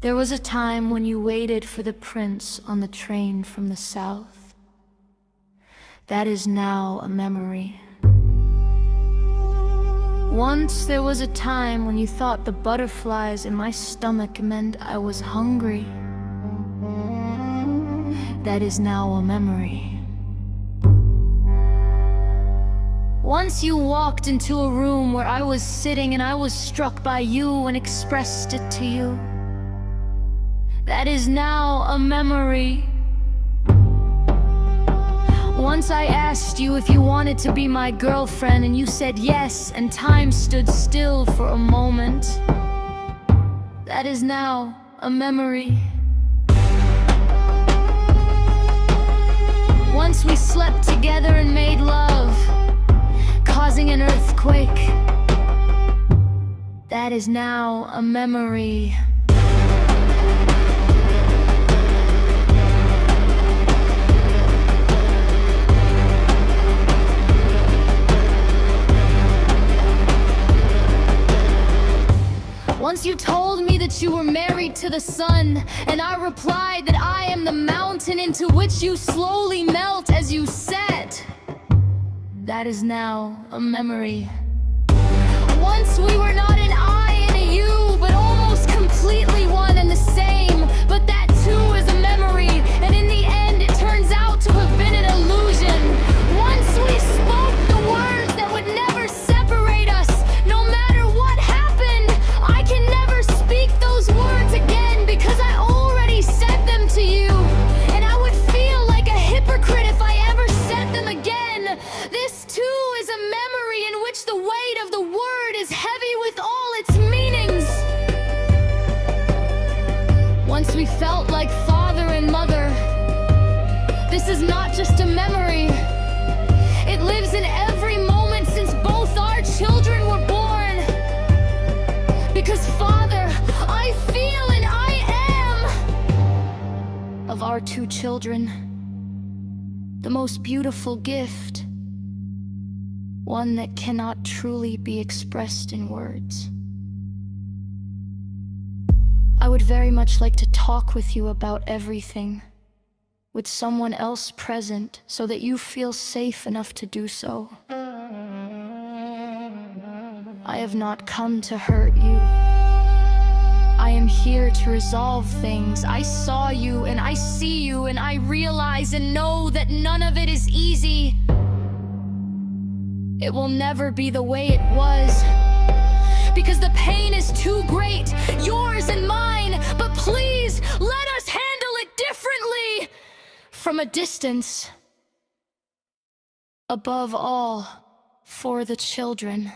There was a time when you waited for the prince on the train from the south. That is now a memory. Once there was a time when you thought the butterflies in my stomach meant I was hungry. That is now a memory. Once you walked into a room where I was sitting and I was struck by you and expressed it to you. That is now a memory. Once I asked you if you wanted to be my girlfriend and you said yes, and time stood still for a moment. That is now a memory. Once we slept together and made love, causing an earthquake. That is now a memory. Once you told me that you were married to the sun, and I replied that I am the mountain into which you slowly melt as you set. That is now a memory. Once we were not an I and a you, but almost completely one and the same. But that too is a memory, and in the end it turns out to have been an illusion. Once we spoke the words that would never separate us, no matter what happened. I can never speak those words again because I already said them to you, and I would feel like a hypocrite if I ever said them again. This too is a memory in which the weight of the word is heavy with all its meanings. Once we felt like father and mother. This is not just a memory. It lives in every moment since both our children were born. Because Father, I feel and I am of our two children the most beautiful gift. One that cannot truly be expressed in words. I would very much like to talk with you about everything, with someone else present, so that you feel safe enough to do so. I have not come to hurt you. I am here to resolve things. I saw you and I see you, and I realize and know that none of it is easy. It will never be the way it was, because the pain is too great, yours and mine. But please, let us handle it differently, from a distance. Above all, for the children.